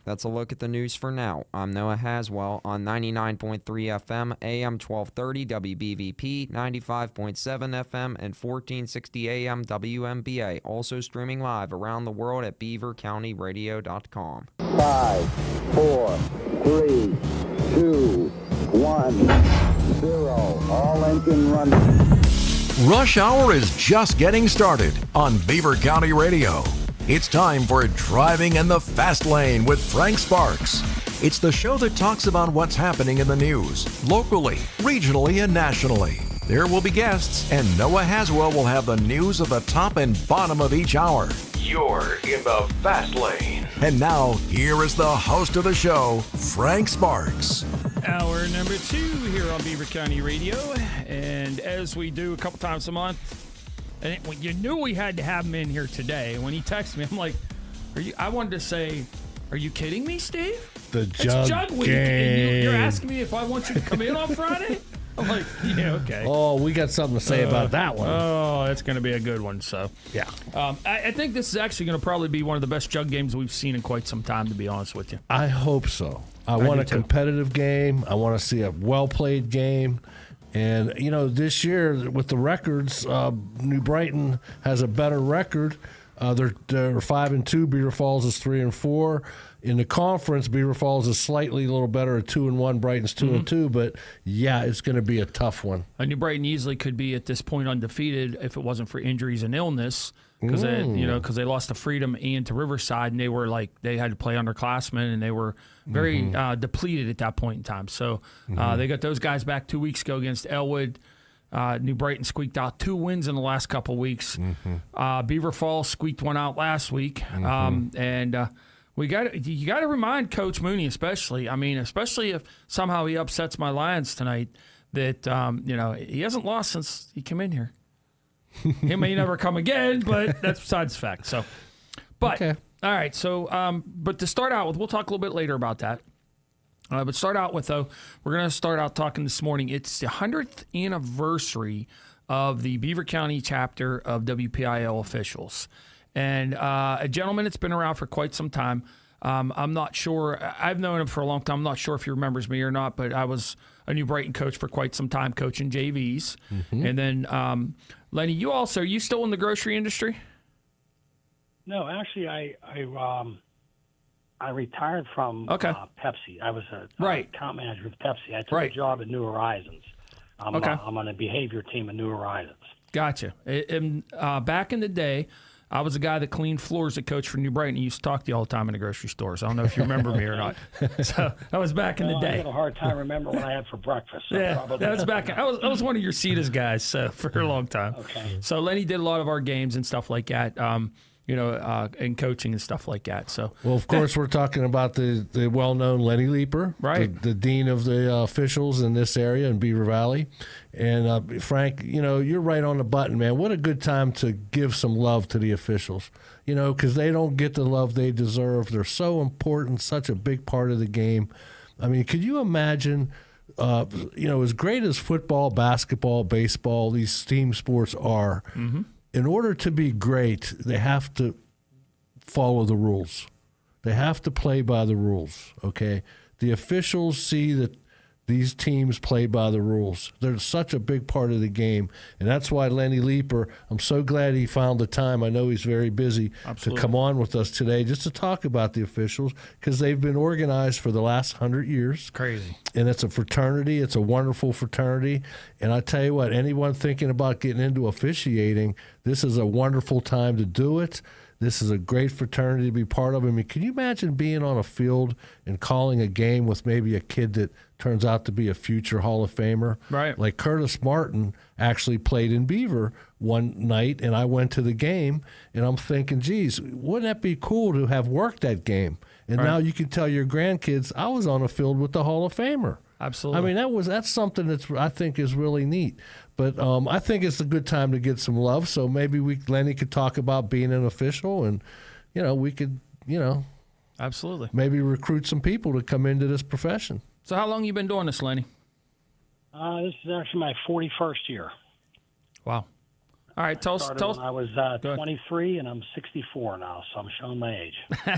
That's a look at the news for now. I'm Noah Haswell on 99.3 FM, AM 1230 WBVP, 95.7 FM, and 1460 AM WMBA. Also streaming live around the world at beavercountyradio.com. 5, 4, 3, 2, 1, 0. All engine running. Rush Hour is just getting started on Beaver County Radio. It's time for Driving in the Fastlane with Frank Sparks. It's the show that talks about what's happening in the news, locally, regionally, and nationally. There will be guests, and Noah Haswell will have the news of the top and bottom of each hour. You're in the Fastlane. And now, here is the host of the show, Frank Sparks. Hour number 2 here on Beaver County Radio. And as we do a couple times a month, and you knew we had to have him in here today. When he texted me, I'm like, I wanted to say, are you kidding me, Steve? It's Jug Week, and you're asking me if I want you to come in on Friday? I'm like, yeah, okay. Oh, we got something to say about that one. Oh, it's going to be a good one. So, yeah. I think this is actually going to probably be one of the best Jug games we've seen in quite some time, to be honest with you. I hope so. I want a competitive game. I want to see a well-played game. And, you know, this year with the records, New Brighton has a better record. They're 5-2. Beaver Falls is 3-4. In the conference, Beaver Falls is slightly a little better at 2-1. Brighton's 2-2. But yeah, it's going to be a tough one. New Brighton easily could be at this point undefeated if it wasn't for injuries and illness, because they lost to Freedom and to Riverside, and they had to play underclassmen, and they were very depleted at that point in time. So they got those guys back 2 weeks ago against Elwood. New Brighton squeaked out 2 wins in the last couple weeks. Beaver Falls squeaked one out last week, and you got to remind Coach Mooney, especially if somehow he upsets my Lions tonight, that he hasn't lost since he came in here. He may never come again, but that's besides the fact. So, okay. All right. So, but to start out with, we'll talk a little bit later about that. But start out with, though, we're going to start out talking this morning. It's the 100th anniversary of the Beaver County chapter of WPIL officials. And a gentleman that's been around for quite some time. I'm not sure. I've known him for a long time. I'm not sure if he remembers me or not, but I was a New Brighton coach for quite some time, coaching JVs. And then, Lenny, are you still in the grocery industry? No, actually, I retired from Pepsi. I was a account manager of Pepsi. I took a job at New Horizons. I'm on a behavior team at New Horizons. Gotcha. And back in the day, I was a guy that cleaned floors at Coach for New Brighton. He used to talk to you all the time in the grocery stores. I don't know if you remember me or not. So that was back in the day. I had a hard time remembering what I had for breakfast. So that was back. I was one of your CETA's guys for a long time. Okay. So Lenny did a lot of our games and stuff like that. And coaching and stuff like that. So, well, of course, we're talking about the well-known Lenny Leeper, right? The dean of the officials in this area in Beaver Valley. And Frank, you're right on the button, man. What a good time to give some love to the officials, because they don't get the love they deserve. They're so important, such a big part of the game. I mean, could you imagine? As great as football, basketball, baseball, these team sports are. In order to be great, they have to follow the rules. They have to play by the rules, okay? The officials see that these teams play by the rules. They're such a big part of the game, and that's why Lenny Leeper, I'm so glad he found the time. I know he's very busy to come on with us today just to talk about the officials, because they've been organized for the last 100 years. It's crazy. And it's a fraternity. It's a wonderful fraternity. And I tell you what, anyone thinking about getting into officiating, this is a wonderful time to do it. This is a great fraternity to be part of. I mean, can you imagine being on a field and calling a game with maybe a kid that turns out to be a future Hall of Famer? Right. Like Curtis Martin actually played in Beaver one night, and I went to the game, and I'm thinking, geez, wouldn't that be cool to have worked that game? And now you can tell your grandkids, I was on a field with the Hall of Famer. Absolutely. I mean, that's something that I think is really neat. But I think it's a good time to get some love. So maybe Lenny could talk about being an official, and we could absolutely maybe recruit some people to come into this profession. So how long have you been doing this, Lenny? This is actually my 41st year. Wow. All right, tell us. When I was 23, and I'm 64 now, so I'm showing my age.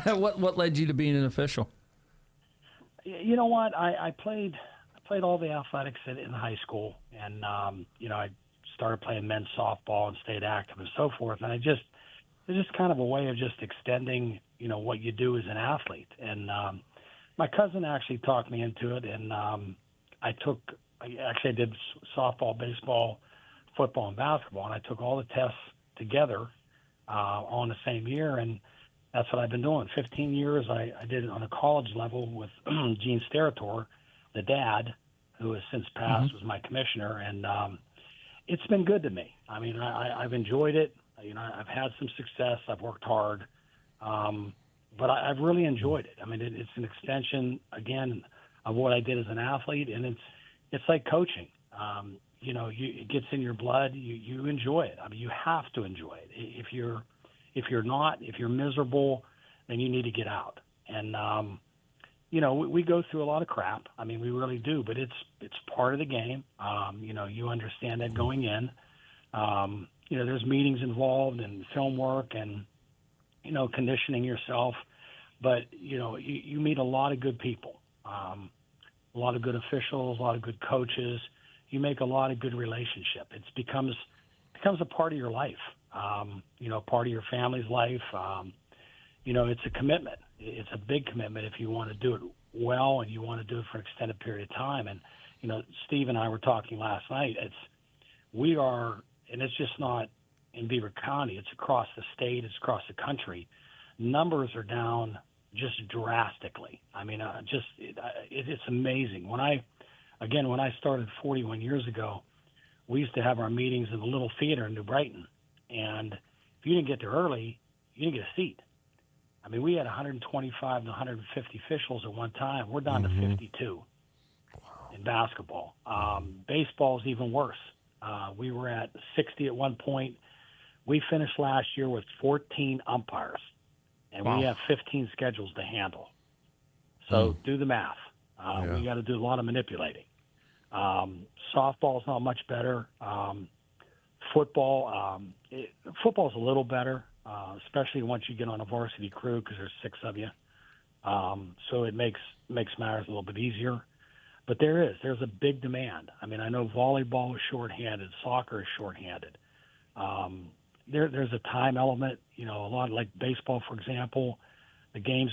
What led you to being an official? You know what? I played all the athletics in high school, and I started playing men's softball and stayed active and so forth. And it's just kind of a way of just extending, what you do as an athlete. And my cousin actually talked me into it, and I did softball, baseball, football, and basketball, and I took all the tests together on the same year, and that's what I've been doing. 15 years I did it on a college level with Gene Sterator, the dad, who has since passed, was my commissioner, and it's been good to me. I mean, I've enjoyed it. I've had some success. I've worked hard, but I've really enjoyed it. I mean, it's an extension, again, of what I did as an athlete, and it's like coaching. It gets in your blood. You enjoy it. I mean, you have to enjoy it. If you're miserable, then you need to get out. And we go through a lot of crap. I mean, we really do. But it's part of the game. You understand that going in. There's meetings involved and film work and conditioning yourself. But you meet a lot of good people, a lot of good officials, a lot of good coaches. You make a lot of good relationship. It becomes a part of your life, part of your family's life. It's a commitment. It's a big commitment if you want to do it well and you want to do it for an extended period of time. And, Steve and I were talking last night. And it's just not in Beaver County. It's across the state. It's across the country. Numbers are down just drastically. I mean, it's amazing. When I started 41 years ago, we used to have our meetings in the little theater in New Brighton. And if you didn't get there early, you didn't get a seat. I mean, we had 125 to 150 officials at one time. We're down to 52 in basketball. Baseball is even worse. We were at 60 at one point. We finished last year with 14 umpires, and we have 15 schedules to handle. So do the math. We got to do a lot of manipulating. Softball is not much better. Football's a little better, especially once you get on a varsity crew because there's 6 of you. So it makes matters a little bit easier. But there's a big demand. I mean, I know volleyball is shorthanded, soccer is shorthanded. There's a time element, a lot like baseball, for example. The games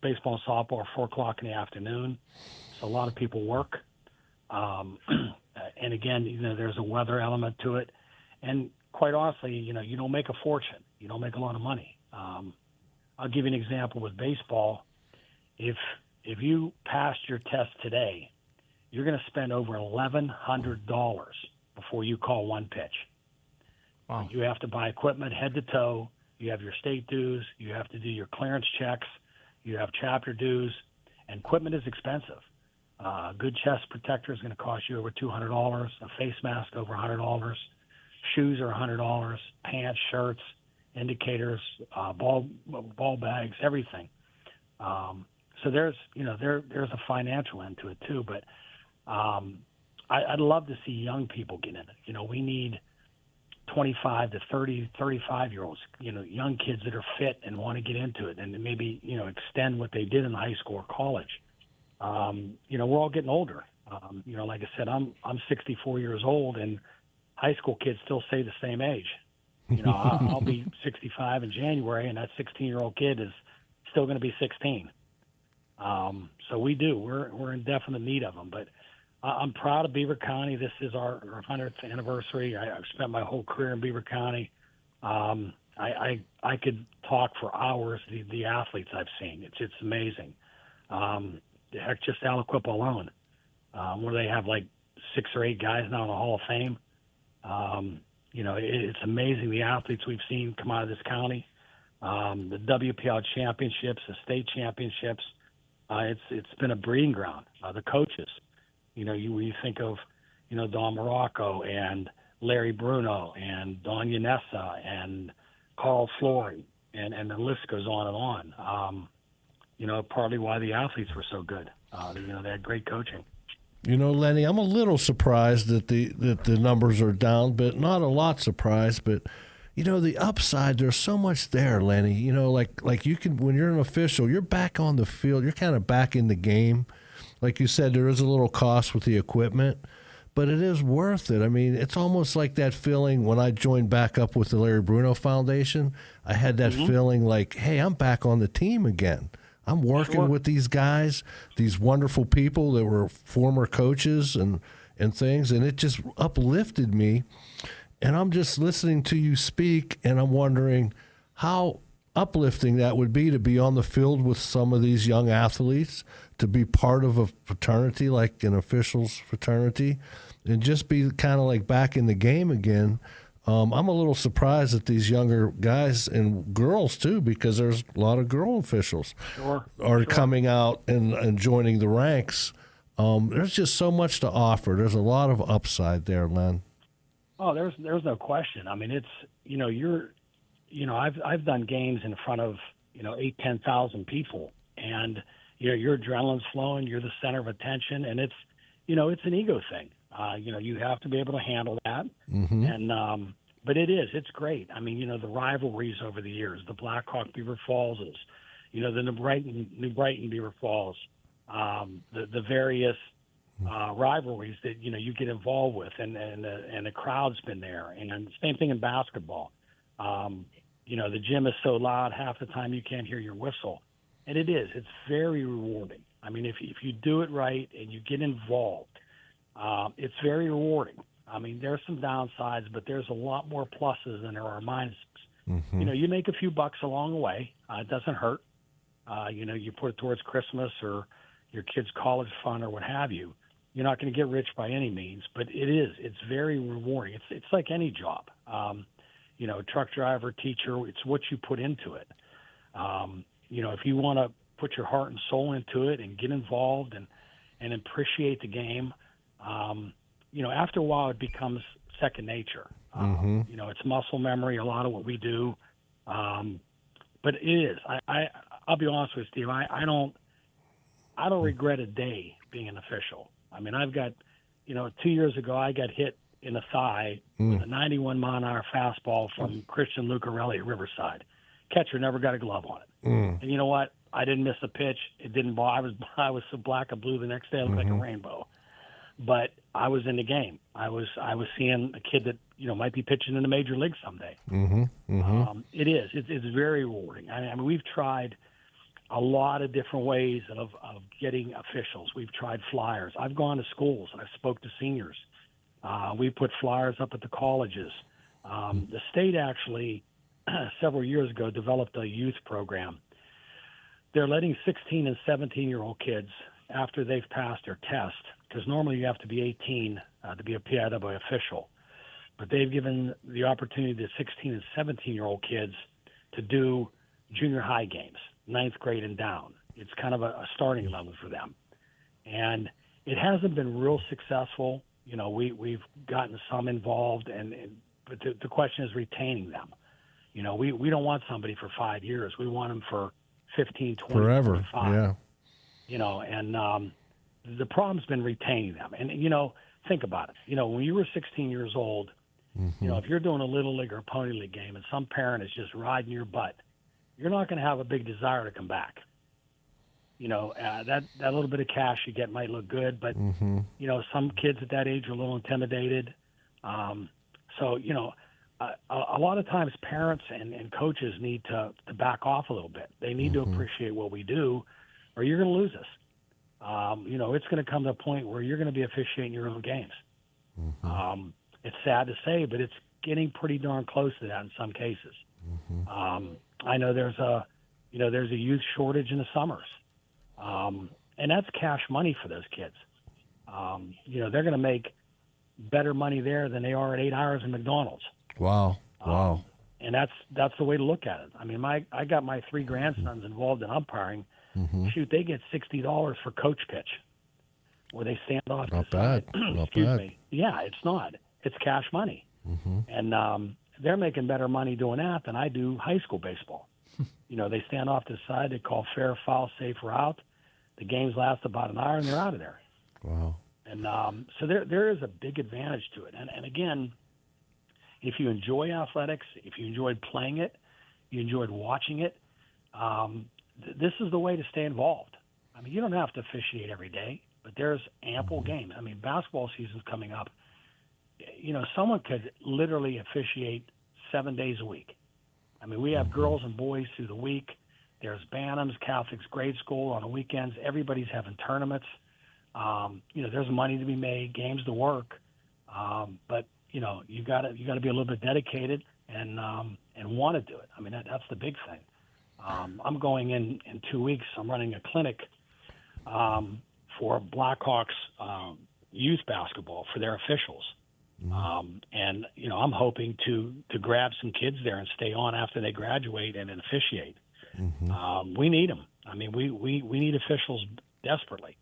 baseball and softball are 4 o'clock in the afternoon. So a lot of people work. And again, there's a weather element to it. And quite honestly, you don't make a fortune. You don't make a lot of money. I'll give you an example with baseball. If you passed your test today, you're going to spend over $1,100 before you call one pitch. Wow. You have to buy equipment head to toe. You have your state dues. You have to do your clearance checks. You have chapter dues. And equipment is expensive. A good chest protector is going to cost you over $200. A face mask over $100. Shoes are $100. Pants, shirts, indicators, ball bags, everything. So there's a financial end to it too. But I'd love to see young people get in it. We need 25 to 30, 35-year-olds, young kids that are fit and want to get into it and maybe, extend what they did in high school or college. We're all getting older. Like I said, I'm 64 years old, and high school kids still stay the same age. I'll be 65 in January, and that 16-year-old kid is still going to be 16. So we're in definite need of them. But I'm proud of Beaver County. This is our 100th anniversary. I've spent my whole career in Beaver County. I could talk for hours. The athletes I've seen, it's amazing. Heck, just Aliquippa alone, where they have like 6 or 8 guys now in the Hall of Fame. It's amazing the athletes we've seen come out of this county. The WPL championships, the state championships. It's been a breeding ground. The coaches, you think of, Don Morocco and Larry Bruno and Don Yanessa and Carl Flory, and the list goes on and on. Partly why the athletes were so good. They had great coaching. You know, Lenny, I'm a little surprised that the numbers are down, but not a lot surprised. But you know, the upside, there's so much there, Lenny. You know, like you can, when you're an official, you're back on the field, you're kind of back in the game. Like you said, there is a little cost with the equipment, but it is worth it. I mean, it's almost like that feeling when I joined back up with the Larry Bruno Foundation. I had that feeling like, hey, I'm back on the team again. I'm working with these guys, these wonderful people that were former coaches and things, and it just uplifted me. And I'm just listening to you speak, and I'm wondering how uplifting that would be to be on the field with some of these young athletes, to be part of a fraternity like an officials fraternity, and just be kind of like back in the game again. I'm a little surprised that these younger guys and girls too, because there's a lot of girl officials are coming out and joining the ranks. There's just so much to offer. There's a lot of upside there, Len. Oh, there's no question. I mean, it's, you know, I've done games in front of, 8,000-10,000 people, and your adrenaline's flowing. You're the center of attention, and it's an ego thing. You have to be able to handle that. And but it's great. I mean, the rivalries over the years, the Blackhawk Beaver Falls, the New Brighton Beaver Falls, the various rivalries that you get involved with, and the crowd's been there, and same thing in basketball. The gym is so loud half the time you can't hear your whistle, and it's very rewarding. I mean, if you do it right and you get involved, it's very rewarding. I mean, there's some downsides, but there's a lot more pluses than there are minuses. You make a few bucks along the way. It doesn't hurt. You put it towards Christmas or your kid's college fund or what have you. You're not going to get rich by any means, but it's very rewarding. It's like any job. Truck driver, teacher, it's what you put into it. If you want to put your heart and soul into it and get involved and appreciate the game, after a while it becomes second nature. It's muscle memory, a lot of what we do. But it is. I'll be honest with you, Steve. I don't regret a day being an official. I mean, I've got, 2 years ago I got hit in the thigh with a 91-mile-an-hour fastball from Christian Lucarelli at Riverside. Catcher never got a glove on it. And you know what? I didn't miss a pitch. It didn't bother. I was so black and blue the next day I looked like a rainbow. But I was in the game. I was seeing a kid that might be pitching in the major league someday. It is. It's very rewarding. I mean, we've tried a lot of different ways of getting officials. We've tried flyers. I've gone to schools. I've spoke to seniors. We put flyers up at the colleges. The state actually several years ago developed a youth program. They're letting 16 and 17-year-old kids, after they've passed their test, because normally you have to be 18 to be a PIW official, but they've given the opportunity to 16 and 17-year-old kids to do junior high games, 9th grade and down. It's kind of a starting level for them. And it hasn't been real successful. We've gotten some involved, but the question is retaining them. We don't want somebody for 5 years. We want them for 15, 20, forever. 25. And the problem's been retaining them. And, think about it. When you were 16 years old, if you're doing a little league or a pony league game and some parent is just riding your butt, you're not going to have a big desire to come back. That little bit of cash you get might look good, but, some kids at that age are a little intimidated. A lot of times parents and coaches need to back off a little bit. They need to appreciate what we do, or you're going to lose us. It's going to come to a point where you're going to be officiating your own games. It's sad to say, but it's getting pretty darn close to that in some cases. I know there's a youth shortage in the summers, and that's cash money for those kids. They're going to make better money there than they are at 8 hours in McDonald's. Wow. And that's the way to look at it. I mean, I got my 3 grandsons involved in umpiring. Shoot, they get $60 for coach pitch, where they stand off. Not bad. Excuse me. Yeah, it's not. It's cash money, and they're making better money doing that than I do high school baseball. They stand off to the side. They call fair, foul, safe, or out. The games last about an hour, and they're out of there. Wow. And so there is a big advantage to it. And again, if you enjoy athletics, if you enjoyed playing it, you enjoyed watching it, this is the way to stay involved. I mean, you don't have to officiate every day, but there's ample games. I mean, basketball season's coming up. You know, someone could literally officiate 7 days a week. I mean, we have girls and boys through the week. There's Bantams, Catholics, grade school on the weekends. Everybody's having tournaments. You know, there's money to be made, games to work. But you know, you got to be a little bit dedicated and want to do it. I mean, that's the big thing. I'm going in 2 weeks. I'm running a clinic for Blackhawks youth basketball for their officials. And, you know, I'm hoping to grab some kids there and stay on after they graduate and then officiate. We need them. I mean, we need officials desperately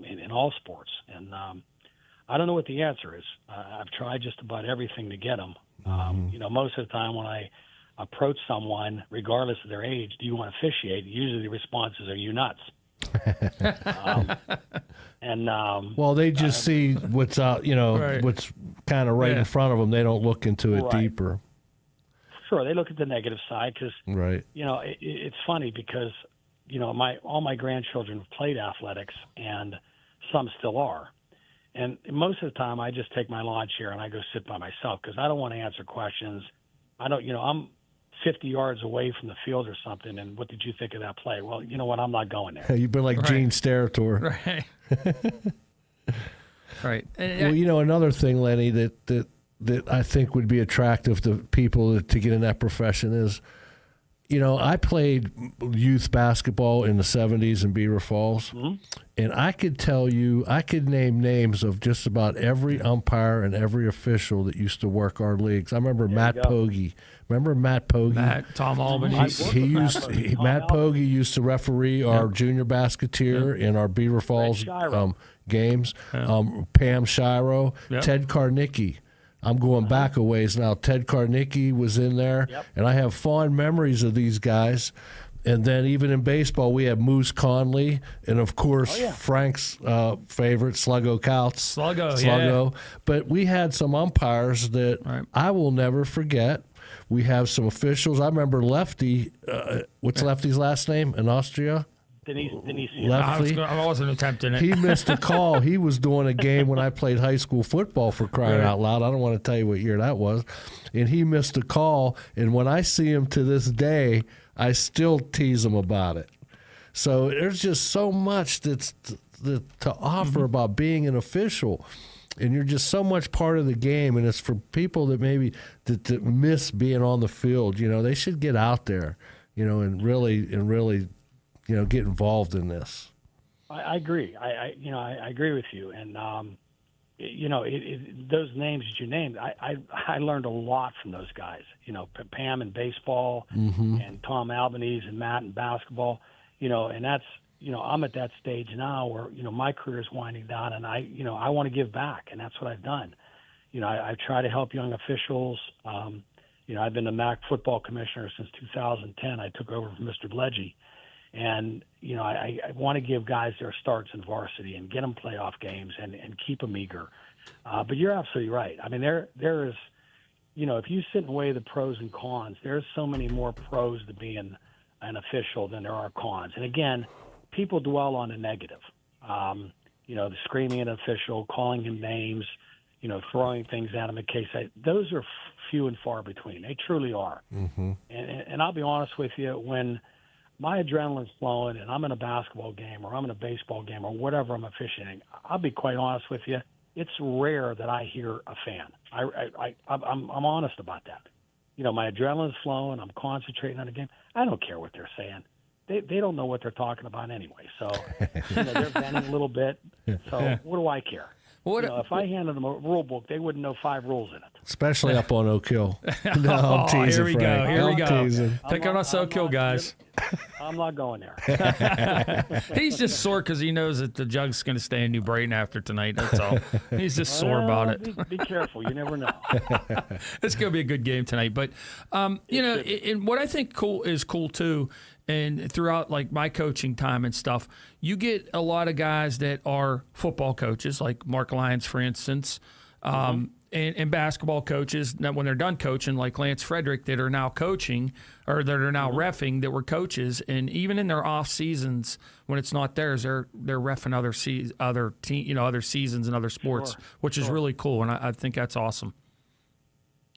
in all sports. And I don't know what the answer is. I've tried just about everything to get them. You know, most of the time when I approach someone, regardless of their age, do you want to officiate? Usually the response is, are you nuts? Well, they just see what's out, you know, what's kind of right in front of them. They don't look into it deeper. Sure, they look at the negative side because, you know, it's funny because, you know, all my grandchildren have played athletics and some still are. And most of the time I just take my lawn chair and I go sit by myself because I don't want to answer questions. I don't, you know, I'm 50 yards away from the field or something, and what did you think of that play? Well, you know what? I'm not going there. You've been like Gene Steratore. Right. Well, you know, another thing, Lenny, that I think would be attractive to people to get in that profession is, you know, I played youth basketball in the 70s in Beaver Falls, and I could tell you, I could name names of just about every umpire and every official that used to work our leagues. I remember Matt Pogge. Remember Matt Pogge? Tom Albany. Matt Pogge used to referee our junior basketeer in our Beaver Falls games. Pam Shiro, Ted Karnicki. I'm going back a ways now. Ted Karnicki was in there, and I have fond memories of these guys. And then even in baseball, we have Moose Conley, and of course Frank's favorite, Sluggo Couts. Sluggo. But we had some umpires that I will never forget. We have some officials. I remember Lefty. What's Lefty's last name in Austria? Denise. Lefty. I wasn't attempting it. He missed a call. He was doing a game when I played high school football, for crying out loud. I don't want to tell you what year that was. And he missed a call. And when I see him to this day, I still tease him about it. So there's just so much that's to offer about being an official. And you're just so much part of the game. And it's for people that maybe that miss being on the field. You know, they should get out there, you know, and really you know, get involved in this. I agree. I agree with you. And, you know, those names that you named, I learned a lot from those guys. You know, Pam in baseball and Tom Albanese and Matt in basketball, you know, and that's, you know, I'm at that stage now where, you know, my career is winding down and I want to give back, and that's what I've done. You know, I try to help young officials. You know, I've been the MAC football commissioner since 2010. I took over from Mr. Bledgy. And, you know, I want to give guys their starts in varsity and get them playoff games and keep them eager. But you're absolutely right. I mean, there is, you know, if you sit and weigh the pros and cons, there's so many more pros to being an official than there are cons. And, again, people dwell on the negative. You know, the screaming at an official, calling him names, you know, throwing things at him in case those are few and far between. They truly are. And I'll be honest with you, when my adrenaline's flowing and I'm in a basketball game or I'm in a baseball game or whatever I'm officiating, I'll be quite honest with you, it's rare that I hear a fan. I'm honest about that. You know, my adrenaline's flowing, I'm concentrating on the game. I don't care what they're saying. They don't know what they're talking about anyway. So, you know, they're venting a little bit. So what do I care? You know, if I handed them a rule book, they wouldn't know 5 rules in it. Especially up on Oak Hill. No, I'm teasing, here we Frank. go. Here we go. Teasing. Pick on us Oak Hill guys. I'm not going there. He's just sore because he knows that the Jug's going to stay in New Brighton after tonight. That's all. He's just sore about it. Be careful. You never know. It's going to be a good game tonight. But, you know, and what I think is cool, too, and throughout like my coaching time and stuff, you get a lot of guys that are football coaches, like Mark Lyons, for instance, and basketball coaches that when they're done coaching, like Lance Frederick, that are now coaching or that are now reffing, that were coaches, and even in their off seasons when it's not theirs, they're reffing other seasons and other sports, which is really cool, and I think that's awesome.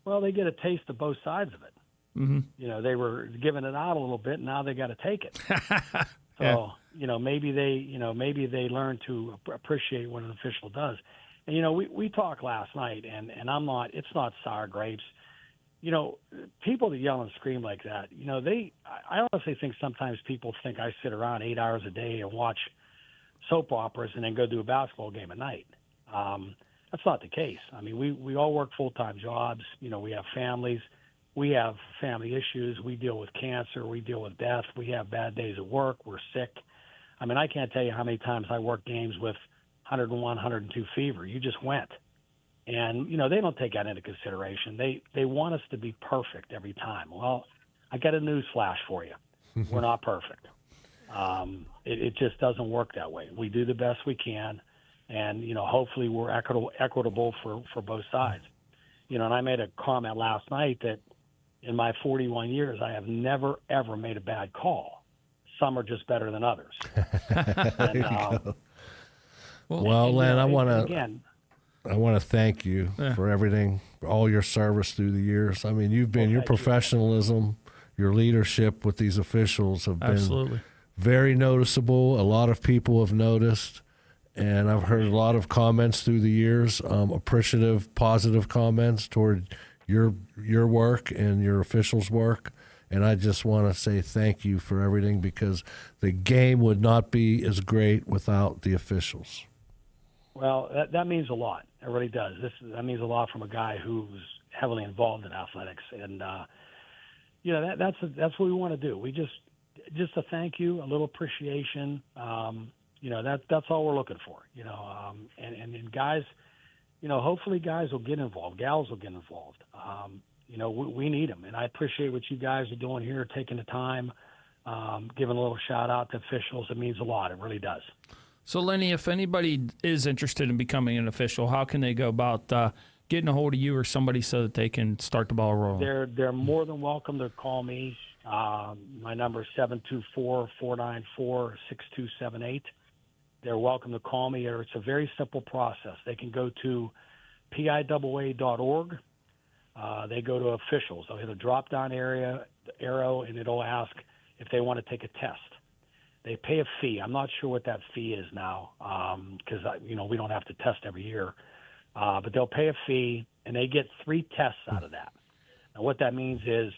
Well, they get a taste of both sides of it. Mm-hmm. They were giving it out a little bit, and now they got to take it. Yeah. So, maybe they learn to appreciate what an official does. And, we talked last night, and it's not sour grapes. People that yell and scream like that, I honestly think sometimes people think I sit around 8 hours a day and watch soap operas and then go do a basketball game at night. That's not the case. I mean, we all work full-time jobs. We have families. We have family issues. We deal with cancer. We deal with death. We have bad days at work. We're sick. I mean, I can't tell you how many times I work games with 101, 102 fever. You just went. And, they don't take that into consideration. They want us to be perfect every time. Well, I got a news flash for you. We're not perfect. It just doesn't work that way. We do the best we can, and, hopefully we're equitable for both sides. And I made a comment last night that in my 41 years, I have never, ever made a bad call. Some are just better than others. Well, Len, I want to thank you for everything, for all your service through the years. I mean, your professionalism, your leadership with these officials have been very noticeable. A lot of people have noticed, and I've heard a lot of comments through the years, appreciative, positive comments toward your work and your officials' work. And I just want to say thank you for everything, because the game would not be as great without the officials. Well, that means a lot. It really does. That means a lot from a guy who's heavily involved in athletics, and that's what we want to do. We just a thank you, a little appreciation. That's all we're looking for. And guys, hopefully guys will get involved, gals will get involved. We need them, and I appreciate what you guys are doing here, taking the time, giving a little shout out to officials. It means a lot. It really does. So, Lenny, if anybody is interested in becoming an official, how can they go about getting a hold of you or somebody so that they can start the ball rolling? They're more than welcome to call me. My number is 724-494-6278. They're welcome to call me. It's a very simple process. They can go to PIAA.org. They go to officials. They'll hit a drop-down arrow, and it'll ask if they want to take a test. They pay a fee. I'm not sure what that fee is now, because we don't have to test every year. But they'll pay a fee, and they get 3 tests out of that. And what that means is,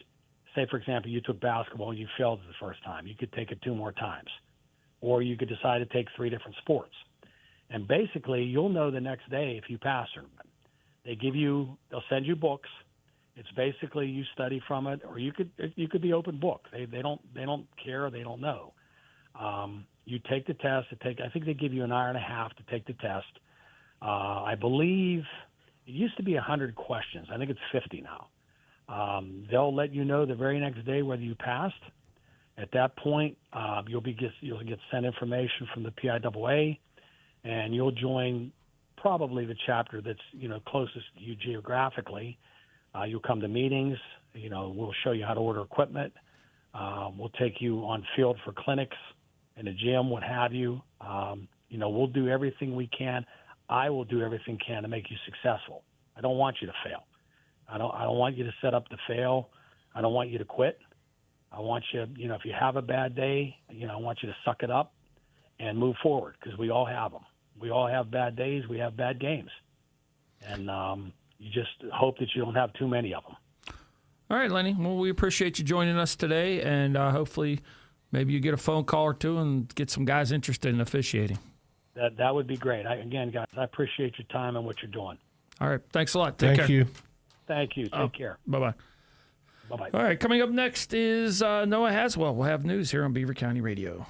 say, for example, you took basketball and you failed the first time. You could take it 2 more times. Or you could decide to take 3 different sports. And basically, you'll know the next day if you pass or not. They'll send you books. It's basically you study from it, or you could be open book. They don't care. They don't know. You take the test. I think they give you an hour and a half to take the test. I believe it used to be 100 questions. I think it's 50 now. They'll let you know the very next day whether you passed. At that point, you'll get sent information from the PIAA, and you'll join probably the chapter that's closest to you geographically. You'll come to meetings. We'll show you how to order equipment. We'll take you on field for clinics in a gym, what have you. We'll do everything we can. I will do everything I can to make you successful. I don't want you to fail. I don't want you to set up to fail. I don't want you to quit. I want you, if you have a bad day, I want you to suck it up and move forward, because we all have them. We all have bad days. We have bad games. And you just hope that you don't have too many of them. All right, Lenny. Well, we appreciate you joining us today, and hopefully maybe you get a phone call or two and get some guys interested in officiating. That would be great. Again, guys, I appreciate your time and what you're doing. All right. Thanks a lot. Take care. Thank you. Thank you. Take care. Bye-bye. Bye-bye. All right, coming up next is Noah Haswell. We'll have news here on Beaver County Radio.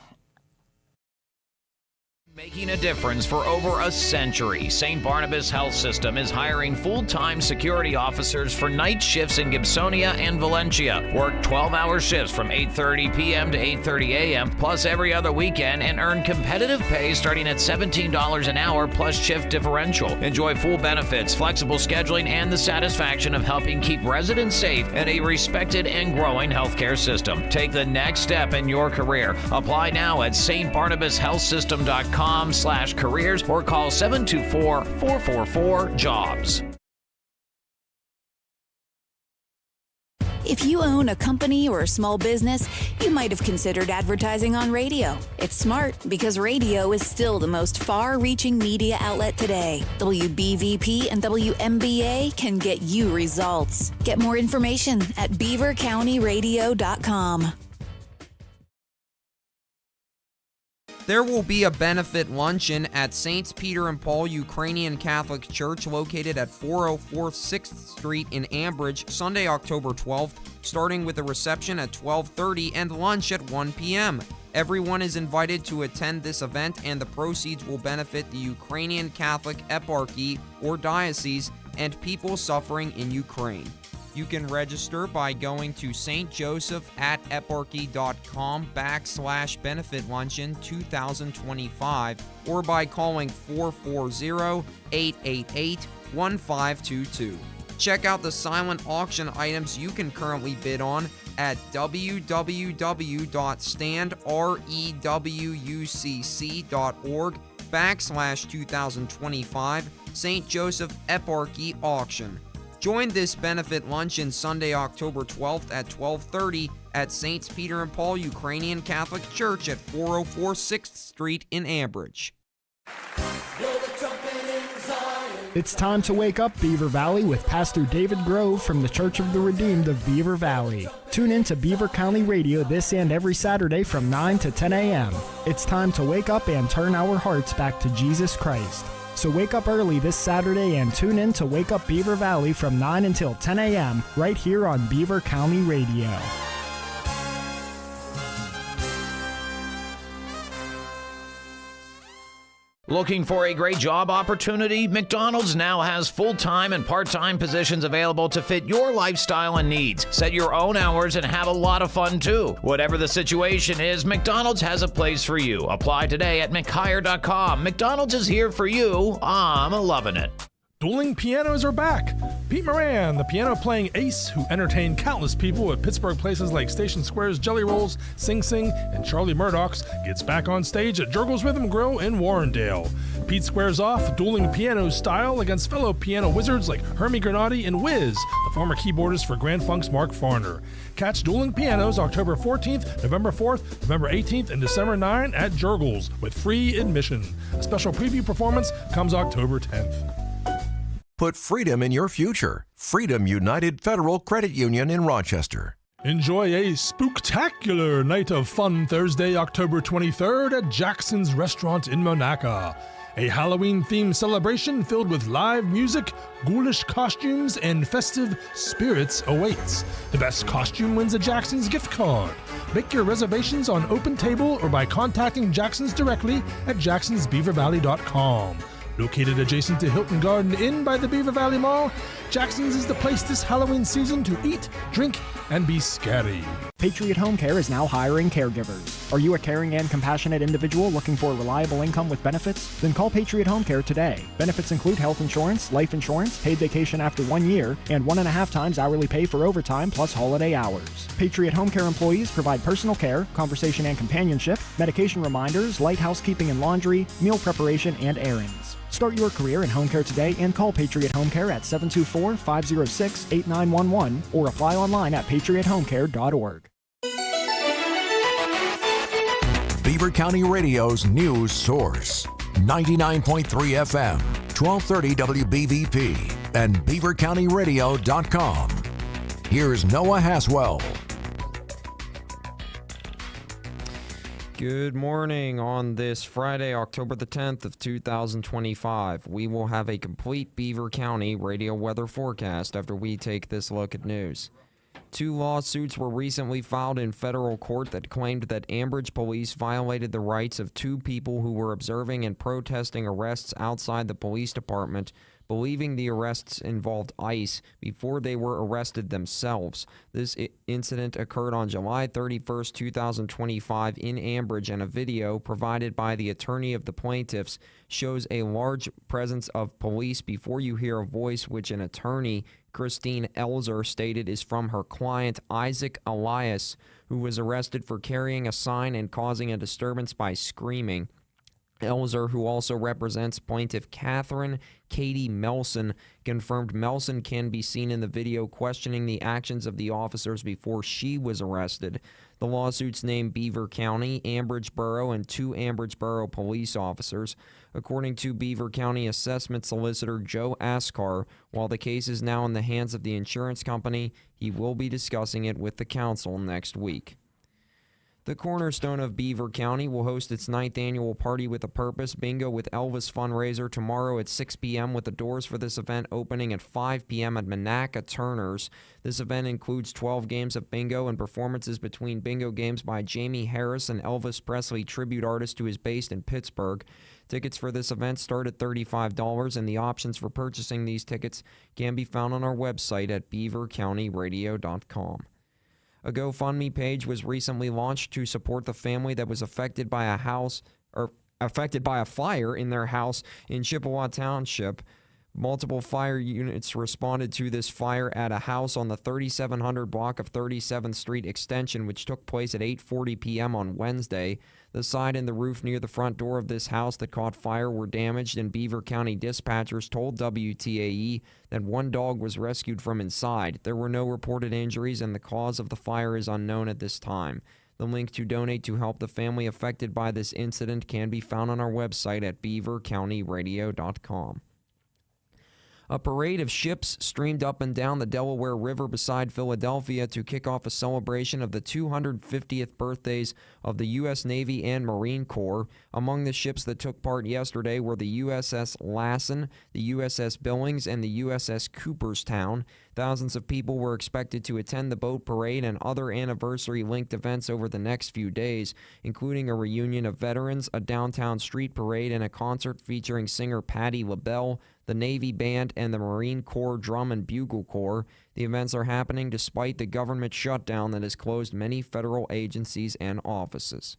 Making a difference for over a century, St. Barnabas Health System is hiring full-time security officers for night shifts in Gibsonia and Valencia. Work 12-hour shifts from 8:30 p.m. to 8:30 a.m., plus every other weekend, and earn competitive pay starting at $17 an hour plus shift differential. Enjoy full benefits, flexible scheduling, and the satisfaction of helping keep residents safe in a respected and growing healthcare system. Take the next step in your career. Apply now at stbarnabashealthsystem.com/careers or call 724-444-JOBS. If you own a company or a small business, you might have considered advertising on radio. It's smart because radio is still the most far-reaching media outlet today. WBVP and WMBA can get you results. Get more information at beavercountyradio.com. There will be a benefit luncheon at St. Peter and Paul Ukrainian Catholic Church located at 404 6th Street in Ambridge, Sunday, October 12th, starting with a reception at 12:30 and lunch at 1 p.m. Everyone is invited to attend this event, and the proceeds will benefit the Ukrainian Catholic Eparchy or Diocese and people suffering in Ukraine. You can register by going to stjoseph@eparchy.com/benefit luncheon 2025 or by calling 440-888-1522. Check out the silent auction items you can currently bid on at www.standrewcc.org/2025 St. Joseph Eparchy Auction. Join this benefit luncheon Sunday, October 12th at 12:30 at St. Peter and Paul Ukrainian Catholic Church at 404 6th Street in Ambridge. It's time to wake up, Beaver Valley, with Pastor David Grove from the Church of the Redeemed of Beaver Valley. Tune in to Beaver County Radio this and every Saturday from 9 to 10 a.m. It's time to wake up and turn our hearts back to Jesus Christ. So wake up early this Saturday and tune in to Wake Up Beaver Valley from 9 until 10 a.m. right here on Beaver County Radio. Looking for a great job opportunity? McDonald's now has full-time and part-time positions available to fit your lifestyle and needs. Set your own hours and have a lot of fun too. Whatever the situation is, McDonald's has a place for you. Apply today at mchire.com. McDonald's is here for you. I'm loving it. Dueling pianos are back. Pete Moran, the piano-playing ace who entertained countless people at Pittsburgh places like Station Square's Jelly Rolls, Sing Sing, and Charlie Murdoch's, gets back on stage at Jurgles Rhythm Grill in Warrendale. Pete squares off dueling piano style against fellow piano wizards like Hermie Granati and Wiz, the former keyboardist for Grand Funk's Mark Farner. Catch Dueling Pianos October 14th, November 4th, November 18th, and December 9 at Jurgles with free admission. A special preview performance comes October 10th. Put freedom in your future. Freedom United Federal Credit Union in Rochester. Enjoy a spooktacular night of fun Thursday, October 23rd at Jackson's Restaurant in Monaca. A Halloween-themed celebration filled with live music, ghoulish costumes, and festive spirits awaits. The best costume wins a Jackson's gift card. Make your reservations on OpenTable or by contacting Jackson's directly at jacksonsbeavervalley.com. Located adjacent to Hilton Garden Inn by the Beaver Valley Mall, Jackson's is the place this Halloween season to eat, drink, and be scary. Patriot Home Care is now hiring caregivers. Are you a caring and compassionate individual looking for a reliable income with benefits? Then call Patriot Home Care today. Benefits include health insurance, life insurance, paid vacation after 1 year, and 1.5 times hourly pay for overtime plus holiday hours. Patriot Home Care employees provide personal care, conversation and companionship, medication reminders, light housekeeping and laundry, meal preparation, and errands. Start your career in home care today and call Patriot Home Care at 724-506-8911 or apply online at patriothomecare.org. Beaver County Radio's news source. 99.3 FM, 1230 WBVP, and beavercountyradio.com. Here's Noah Haswell. Good morning on this Friday, October the 10th of 2025. We will have a complete Beaver County radio weather forecast after we take this look at news. 2 lawsuits were recently filed in federal court that claimed that Ambridge police violated the rights of 2 people who were observing and protesting arrests outside the police department, believing the arrests involved ICE before they were arrested themselves. This incident occurred on July 31, 2025 in Ambridge, and a video provided by the attorney of the plaintiffs shows a large presence of police before you hear a voice which an attorney, Christine Elzer, stated is from her client Isaac Elias, who was arrested for carrying a sign and causing a disturbance by screaming. Elzer, who also represents plaintiff Catherine Katie Melson, confirmed Melson can be seen in the video questioning the actions of the officers before she was arrested. The lawsuits name Beaver County, Ambridge Borough, and 2 Ambridge Borough police officers. According to Beaver County Assessment Solicitor Joe Askar, while the case is now in the hands of the insurance company, he will be discussing it with the council next week. The cornerstone of Beaver County will host its 9th annual Party with a Purpose Bingo with Elvis fundraiser tomorrow at 6 p.m. with the doors for this event opening at 5 p.m. at Monaca Turner's. This event includes 12 games of bingo and performances between bingo games by Jamie Harris, an Elvis Presley tribute artist who is based in Pittsburgh. Tickets for this event start at $35, and the options for purchasing these tickets can be found on our website at beavercountyradio.com. A GoFundMe page was recently launched to support the family that was affected by a fire in their house in Chippewa Township. Multiple fire units responded to this fire at a house on the 3700 block of 37th Street Extension, which took place at 8:40 p.m. on Wednesday. The side and the roof near the front door of this house that caught fire were damaged, and Beaver County dispatchers told WTAE that 1 dog was rescued from inside. There were no reported injuries, and the cause of the fire is unknown at this time. The link to donate to help the family affected by this incident can be found on our website at beavercountyradio.com. A parade of ships streamed up and down the Delaware River beside Philadelphia to kick off a celebration of the 250th birthdays of the U.S. Navy and Marine Corps. Among the ships that took part yesterday were the USS Lassen, the USS Billings, and the USS Cooperstown. Thousands of people were expected to attend the boat parade and other anniversary-linked events over the next few days, including a reunion of veterans, a downtown street parade, and a concert featuring singer Patti LaBelle, the Navy Band, and the Marine Corps Drum and Bugle Corps. The events are happening despite the government shutdown that has closed many federal agencies and offices.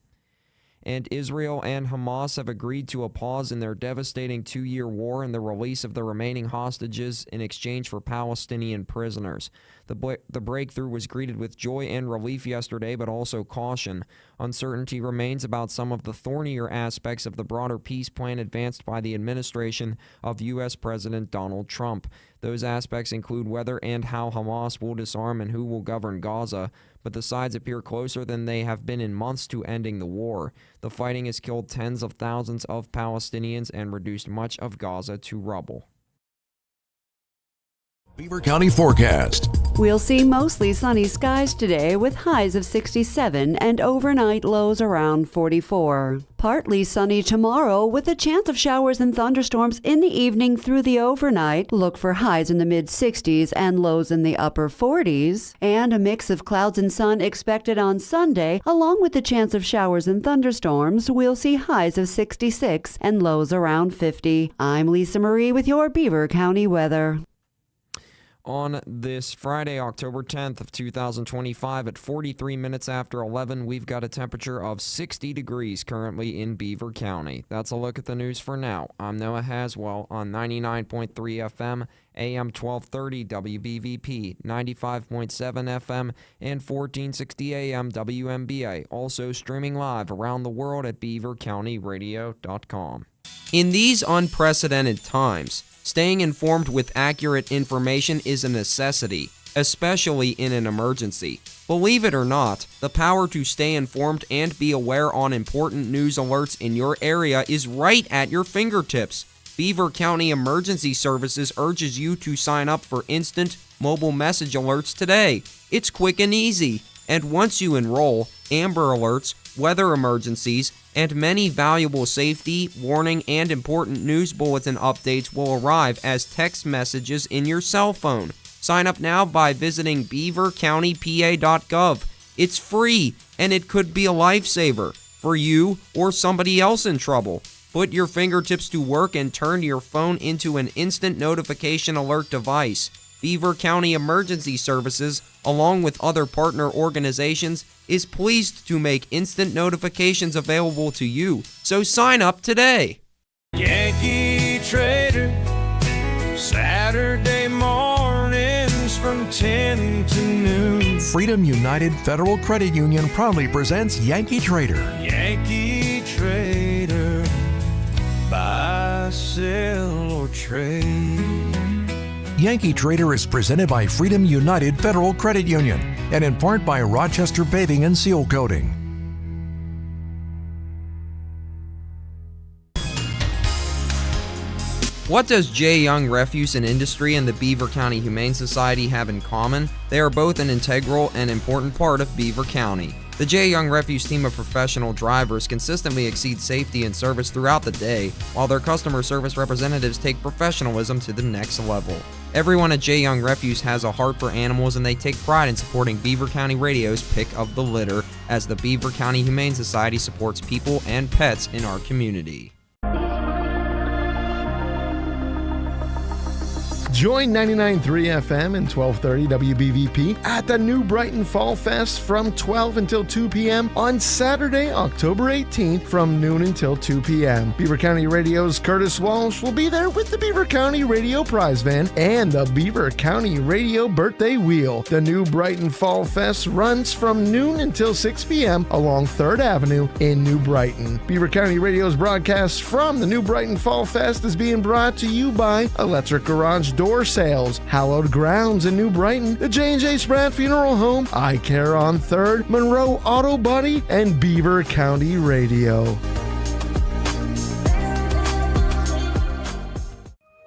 And Israel and Hamas have agreed to a pause in their devastating 2-year war and the release of the remaining hostages in exchange for Palestinian prisoners. The breakthrough was greeted with joy and relief yesterday, but also caution. Uncertainty remains about some of the thornier aspects of the broader peace plan advanced by the administration of U.S. President Donald Trump. Those aspects include whether and how Hamas will disarm and who will govern Gaza, but the sides appear closer than they have been in months to ending the war. The fighting has killed tens of thousands of Palestinians and reduced much of Gaza to rubble. Beaver County forecast. We'll see mostly sunny skies today with highs of 67 and overnight lows around 44. Partly sunny tomorrow with a chance of showers and thunderstorms in the evening through the overnight. Look for highs in the mid-60s and lows in the upper 40s. And a mix of clouds and sun expected on Sunday, along with the chance of showers and thunderstorms. We'll see highs of 66 and lows around 50. I'm Lisa Marie with your Beaver County weather. On this Friday, October 10th of 2025 at 43 minutes after 11, we've got a temperature of 60 degrees currently in Beaver County. That's a look at the news for now. I'm Noah Haswell on 99.3 FM, AM 1230 WBVP, 95.7 FM, and 1460 AM WMBA. Also streaming live around the world at beavercountyradio.com. In these unprecedented times, staying informed with accurate information is a necessity, especially in an emergency. Believe it or not, the power to stay informed and be aware on important news alerts in your area is right at your fingertips. Beaver County Emergency Services urges you to sign up for instant mobile message alerts today. It's quick and easy, and once you enroll, Amber Alerts, weather emergencies, and many valuable safety, warning, and important news bulletin updates will arrive as text messages in your cell phone. Sign up now by visiting beavercountypa.gov. It's free, and it could be a lifesaver for you or somebody else in trouble. Put your fingertips to work and turn your phone into an instant notification alert device. Beaver County Emergency Services, along with other partner organizations, is pleased to make instant notifications available to you. So sign up today. Yankee Trader, Saturday mornings from 10 to noon. Freedom United Federal Credit Union proudly presents Yankee Trader. Yankee Trader, buy, sell, or trade. Yankee Trader is presented by Freedom United Federal Credit Union and in part by Rochester Paving and Seal Coating. What does J. Young Refuse and Industry and the Beaver County Humane Society have in common? They are both an integral and important part of Beaver County. The J. Young Refuse team of professional drivers consistently exceed safety and service throughout the day, while their customer service representatives take professionalism to the next level. Everyone at J. Young Refuse has a heart for animals, and they take pride in supporting Beaver County Radio's Pick of the Litter, as the Beaver County Humane Society supports people and pets in our community. Join 99.3 FM and 1230 WBVP at the New Brighton Fall Fest from 12 until 2 p.m. on Saturday, October 18th from noon until 2 p.m. Beaver County Radio's Curtis Walsh will be there with the Beaver County Radio Prize Van and the Beaver County Radio Birthday Wheel. The New Brighton Fall Fest runs from noon until 6 p.m. along 3rd Avenue in New Brighton. Beaver County Radio's broadcast from the New Brighton Fall Fest is being brought to you by Electric Garage Door Sales, Hallowed Grounds in New Brighton, the J&J Spratt Funeral Home, I Care on 3rd, Monroe Auto Body, and Beaver County Radio.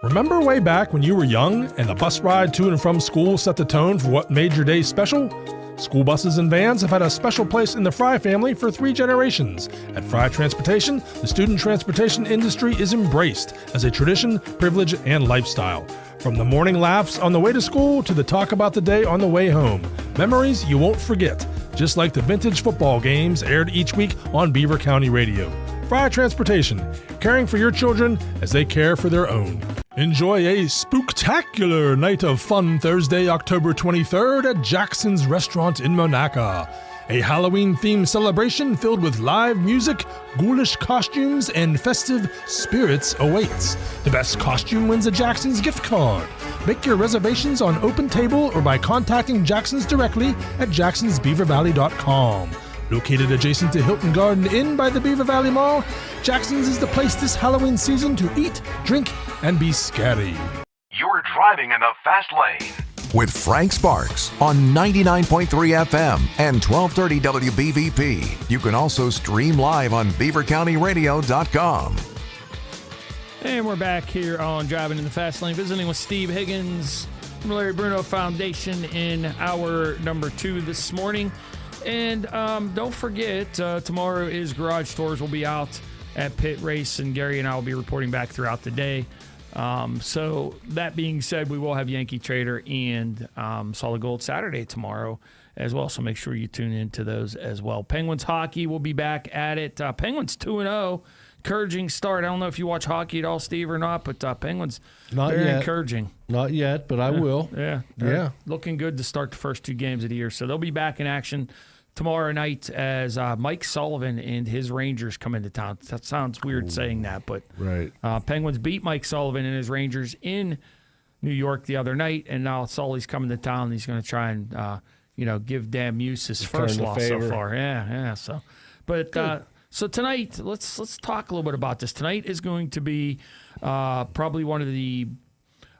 Remember way back when you were young and the bus ride to and from school set the tone for what made your day special? School buses and vans have had a special place in the Fry family for 3 generations. At Fry Transportation, the student transportation industry is embraced as a tradition, privilege, and lifestyle. From the morning laughs on the way to school to the talk about the day on the way home. Memories you won't forget, just like the vintage football games aired each week on Beaver County Radio. Fry Transportation, caring for your children as they care for their own. Enjoy a spooktacular night of fun Thursday, October 23rd at Jackson's Restaurant in Monaca. A Halloween-themed celebration filled with live music, ghoulish costumes, and festive spirits awaits. The best costume wins a Jackson's gift card. Make your reservations on OpenTable or by contacting Jackson's directly at jacksonsbeavervalley.com. Located adjacent to Hilton Garden Inn by the Beaver Valley Mall, Jackson's is the place this Halloween season to eat, drink, and be scary. You're driving in the fast lane with Frank Sparks on 99.3 FM and 1230 WBVP. You can also stream live on beavercountyradio.com. And we're back here on Driving in the Fast Lane, visiting with Steve Higgins from the Larry Bruno Foundation in hour number 2 this morning. And don't forget, tomorrow is Garage Tours. Will be out at Pit Race, and Gary and I will be reporting back throughout the day. So that being said, we will have Yankee Trader and Solid Gold Saturday tomorrow as well. So make sure you tune into those as well. Penguins hockey will be back at it. Penguins 2-0. Encouraging start. I don't know if you watch hockey at all, Steve, or not, but Penguins very encouraging. Not yet, but I will. Yeah. Looking good to start the first 2 games of the year. So they'll be back in action tomorrow night as Mike Sullivan and his Rangers come into town. That sounds weird saying that, but right. Penguins beat Mike Sullivan and his Rangers in New York the other night, and now Sully's coming to town. And he's going to try and give Dan Muse his first loss so far. Yeah. So, but so tonight, let's talk a little bit about this. Tonight is going to be probably one of the,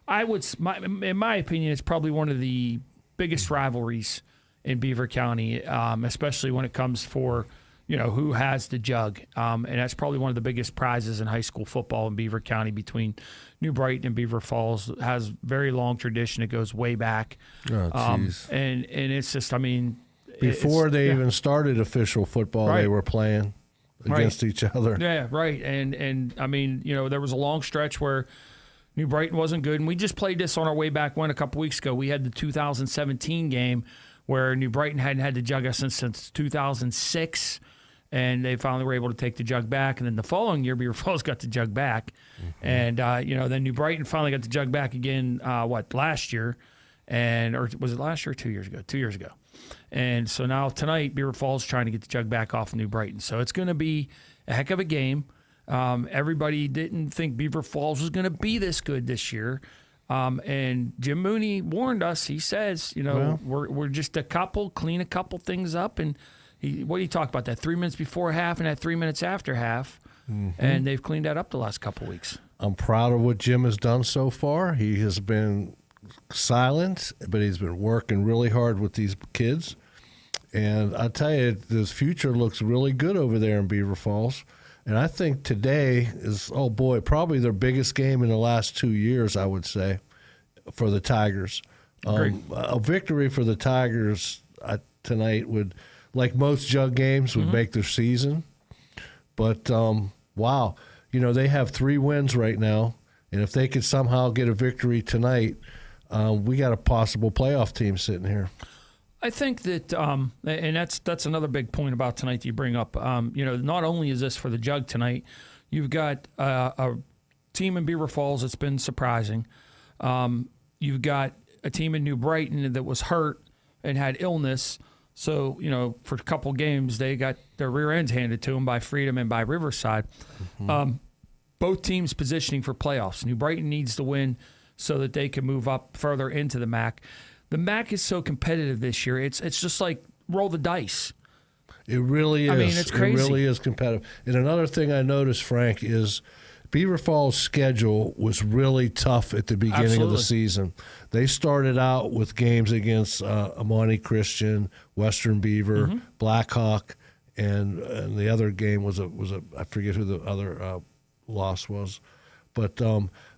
in my opinion, it's probably one of the biggest rivalries in Beaver County, especially when it comes for, who has the jug. And that's probably one of the biggest prizes in high school football in Beaver County between New Brighton and Beaver Falls. It has very long tradition. It goes way back. Oh, jeez. And it's just, before they even started official football, they were playing against each other. Yeah, right. And there was a long stretch where, New Brighton wasn't good. And we just played this on our way back a couple weeks ago. We had the 2017 game where New Brighton hadn't had the jug us since 2006. And they finally were able to take the jug back. And then the following year, Beaver Falls got the jug back. And, then New Brighton finally got the jug back again, last year? Or was it last year or 2 years ago? 2 years ago. And so now tonight, Beaver Falls trying to get the jug back off New Brighton. So it's going to be a heck of a game. Everybody didn't think Beaver Falls was going to be this good this year. And Jim Mooney warned us. He says, we're just clean a couple things up. And what do you talk about that 3 minutes before half and that 3 minutes after half? And they've cleaned that up the last couple weeks. I'm proud of what Jim has done so far. He has been silent, but he's been working really hard with these kids. And I tell you, this future looks really good over there in Beaver Falls. And I think today is, probably their biggest game in the last 2 years, I would say, for the Tigers. A victory for the Tigers tonight would, like most jug games, would make their season. But, wow, they have 3 wins right now. And if they could somehow get a victory tonight, we got a possible playoff team sitting here. I think that, and that's another big point about tonight that you bring up. Not only is this for the jug tonight, you've got a team in Beaver Falls that's been surprising. You've got a team in New Brighton that was hurt and had illness. So, for a couple games, they got their rear ends handed to them by Freedom and by Riverside. Both teams positioning for playoffs. New Brighton needs to win so that they can move up further into the MAC. The MAC is so competitive this year. It's just like roll the dice. It really is. I mean, it's crazy. It really is competitive. And another thing I noticed, Frank, is Beaver Falls' schedule was really tough at the beginning of the season. They started out with games against Amani Christian, Western Beaver, Blackhawk, and the other game was a I forget who the other loss was, but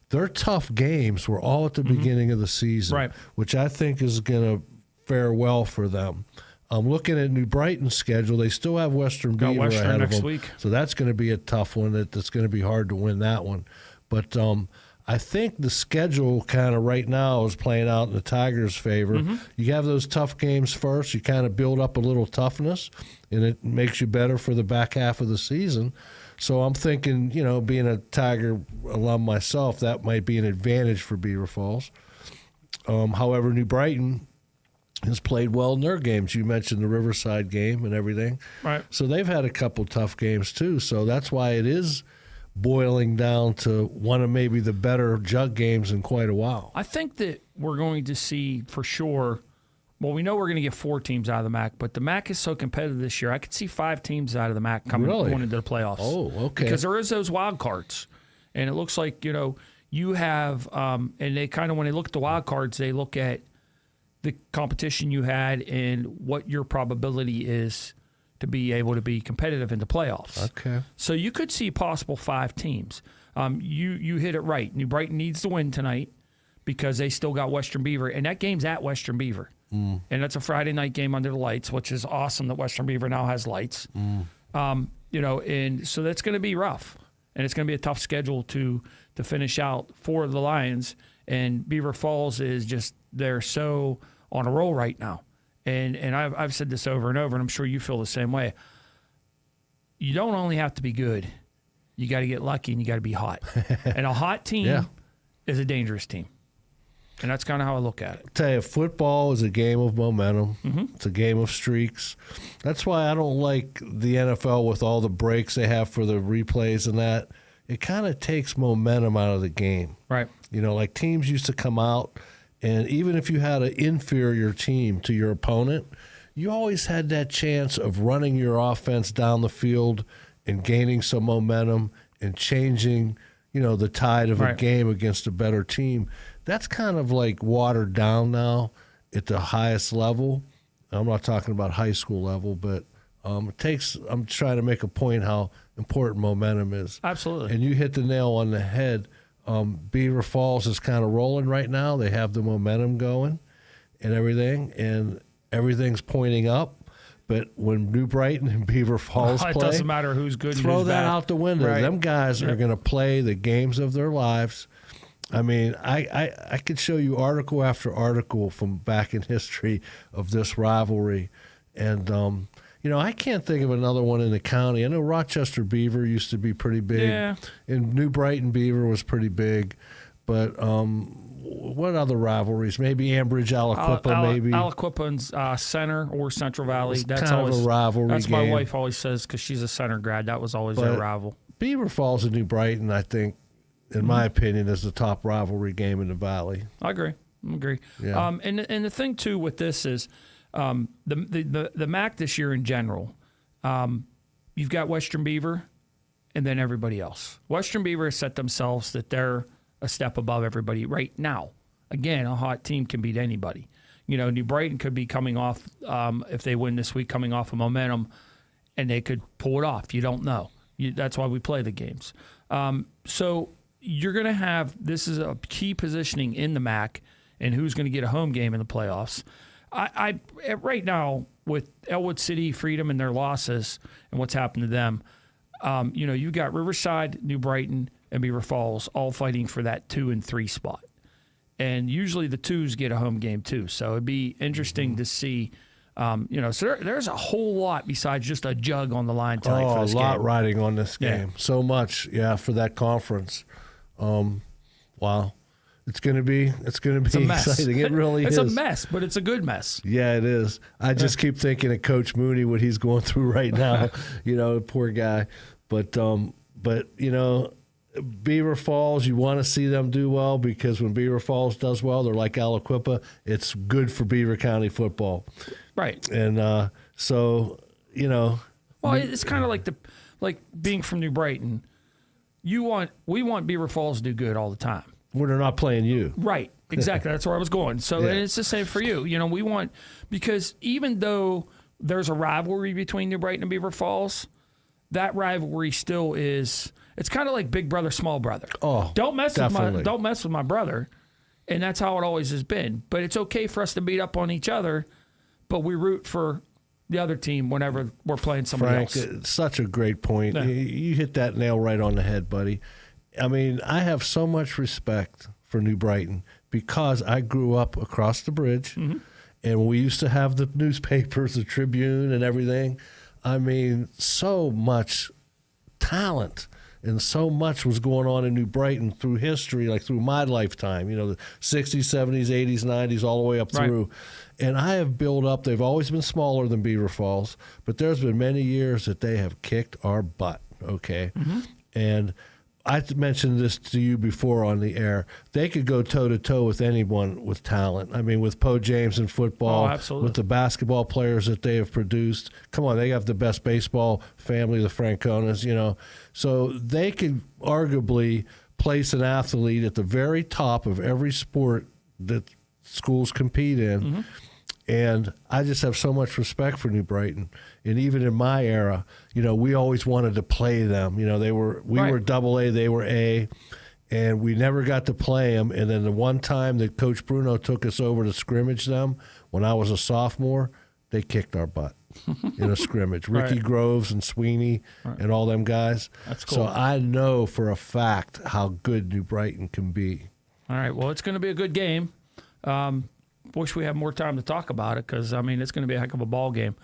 their tough games were all at the beginning of the season, right, which I think is going to fare well for them. Looking at New Brighton's schedule, they still have Western Beaver ahead of them. Week. So that's going to be a tough one. That's going to be hard to win that one. But I think the schedule kind of right now is playing out in the Tigers' favor. You have those tough games first. You kind of build up a little toughness, and it makes you better for the back half of the season. So I'm thinking, being a Tiger alum myself, that might be an advantage for Beaver Falls. However, New Brighton has played well in their games. You mentioned the Riverside game and everything. Right. So they've had a couple tough games too. So that's why it is boiling down to one of maybe the better jug games in quite a while. I think that we're going to see for sure. Well, we know we're going to get 4 teams out of the MAC, but the MAC is so competitive this year. I could see 5 teams out of the MAC going into the playoffs. Oh, okay. Because there is those wild cards, and it looks like you have, and they kind of when they look at the wild cards, they look at the competition you had and what your probability is to be able to be competitive in the playoffs. Okay. So you could see possible 5 teams. You hit it right. New Brighton needs to win tonight because they still got Western Beaver, and that game's at Western Beaver. And that's a Friday night game under the lights, which is awesome that Western Beaver now has lights. And so that's going to be rough, and it's going to be a tough schedule to finish out for the Lions. And Beaver Falls is just they're so on a roll right now. And I've said this over and over, and I'm sure you feel the same way. You don't only have to be good; you got to get lucky, and you got to be hot. And a hot team is a dangerous team. And that's kind of how I look at it. I tell you, football is a game of momentum. It's a game of streaks. That's why I don't like the NFL with all the breaks they have for the replays and that. It kind of takes momentum out of the game. Right. Like teams used to come out, and even if you had an inferior team to your opponent, you always had that chance of running your offense down the field and gaining some momentum and changing, the tide of a game against a better team. That's kind of like watered down now at the highest level. I'm not talking about high school level, but it takes. I'm trying to make a point how important momentum is. Absolutely. And you hit the nail on the head. Beaver Falls is kind of rolling right now. They have the momentum going and everything's pointing up. But when New Brighton and Beaver Falls play, it doesn't matter who's good. Throw and who's that bad. out the window. Right. Them guys are going to play the games of their lives. I mean, I could show you article after article from back in history of this rivalry. And, I can't think of another one in the county. I know Rochester Beaver used to be pretty big. Yeah. And New Brighton Beaver was pretty big. But what other rivalries? Maybe Ambridge Aliquippa, maybe. Aliquippa Center or Central Valley. That's kind always, of a rivalry That's game. My wife always says, because she's a Center grad, that was always their rival. Beaver Falls and New Brighton, I think, in my opinion, is the top rivalry game in the Valley. I agree. Yeah. And the thing, too, with this is the MAC this year in general, you've got Western Beaver and then everybody else. Western Beaver has set themselves that they're a step above everybody right now. Again, a hot team can beat anybody. New Brighton could be coming off, if they win this week, coming off of momentum, and they could pull it off. You don't know. That's why we play the games. So you're going to have, this is a key positioning in the MAC and who's going to get a home game in the playoffs. I right now, with Elwood City, Freedom, and their losses and what's happened to them, you've got Riverside, New Brighton, and Beaver Falls all fighting for that 2 and 3 spot. And usually the 2s get a home game too. So it'd be interesting to see, so there's a whole lot besides just a jug on the line tonight for this game. A lot riding on this game. Yeah. So much, for that conference. Wow. It's going to be exciting. It really is. It's a mess, but it's a good mess. Yeah, it is. I just keep thinking of Coach Mooney, what he's going through right now. Poor guy. But Beaver Falls, you want to see them do well, because when Beaver Falls does well, they're like Aliquippa. It's good for Beaver County football. Right. And well, it's kind of like being from New Brighton. We want Beaver Falls to do good all the time. When they're not playing you. Right. Exactly. That's where I was going. So and it's the same for you. We want, because even though there's a rivalry between New Brighton and Beaver Falls, that rivalry still is, it's kind of like big brother, small brother. Oh, don't mess definitely. with my brother. And that's how it always has been. But it's okay for us to beat up on each other, but we root for the other team whenever we're playing somebody else. Frank, such a great point. Yeah. You hit that nail right on the head, buddy. I mean, I have so much respect for New Brighton because I grew up across the bridge, and we used to have the newspapers, the Tribune and everything. I mean, so much talent and so much was going on in New Brighton through history, like through my lifetime, the 60s, 70s, 80s, 90s, all the way up through. And I have built up, they've always been smaller than Beaver Falls, but there's been many years that they have kicked our butt, okay? And I mentioned this to you before on the air. They could go toe-to-toe with anyone with talent. I mean, with Poe James in football, with the basketball players that they have produced. Come on, they have the best baseball family, the Franconas, So they could arguably place an athlete at the very top of every sport that schools compete in. And I just have so much respect for New Brighton. And even in my era, we always wanted to play them. We were AA, they were A, and we never got to play them. And then the one time that Coach Bruno took us over to scrimmage them, when I was a sophomore, they kicked our butt in a scrimmage. Ricky Groves and Sweeney and all them guys. That's cool. So I know for a fact how good New Brighton can be. All right. Well, it's going to be a good game. Wish we had more time to talk about it because, it's going to be a heck of a ball game.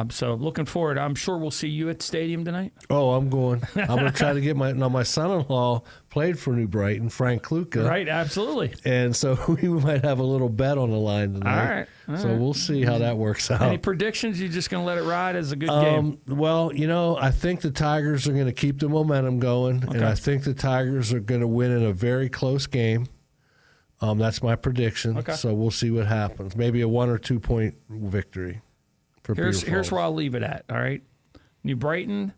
So looking forward. I'm sure we'll see you at the stadium tonight. Oh, I'm going. I'm going to try to get my son-in-law played for New Brighton, Frank Kluka. Right, absolutely. And so we might have a little bet on the line tonight. All right. We'll see how that works out. Any predictions? You just going to let it ride as a good game? Well, I think the Tigers are going to keep the momentum going, and I think the Tigers are going to win in a very close game. That's my prediction. Okay. So we'll see what happens. Maybe a 1 or 2 point victory for Beaver Falls. Here's where I'll leave it at, all right? New Brighton,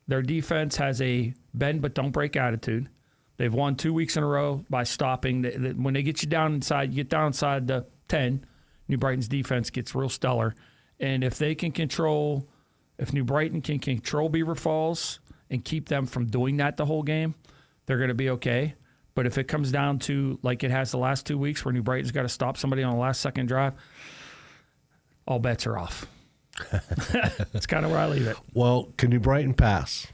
their defense has a bend but don't break attitude. They've won 2 weeks in a row by stopping. When they get you down inside, you get down inside the 10, New Brighton's defense gets real stellar. And if New Brighton can control Beaver Falls and keep them from doing that the whole game, they're going to be okay. But if it comes down to, like it has the last 2 weeks, where New Brighton's got to stop somebody on the last second drive, all bets are off. That's kind of where I leave it. Well, can New Brighton pass?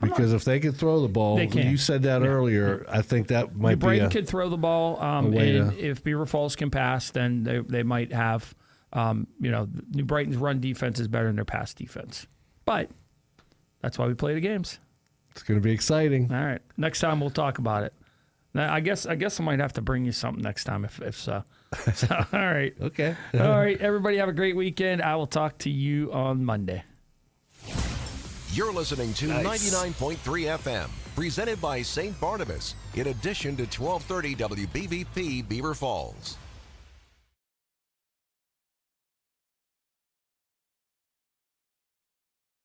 Because if they could throw the ball, They can. you said that earlier, I think that might be Brighton could throw the ball, and way if Beaver Falls can pass, then they might have, New Brighton's run defense is better than their pass defense. But that's why we play the games. It's going to be exciting. All right. Next time we'll talk about it. Now, I guess I might have to bring you something next time if so. All right. Okay. All right. Everybody have a great weekend. I will talk to you on Monday. You're listening to 99.3 FM, presented by St. Barnabas, in addition to 1230 WBVP Beaver Falls.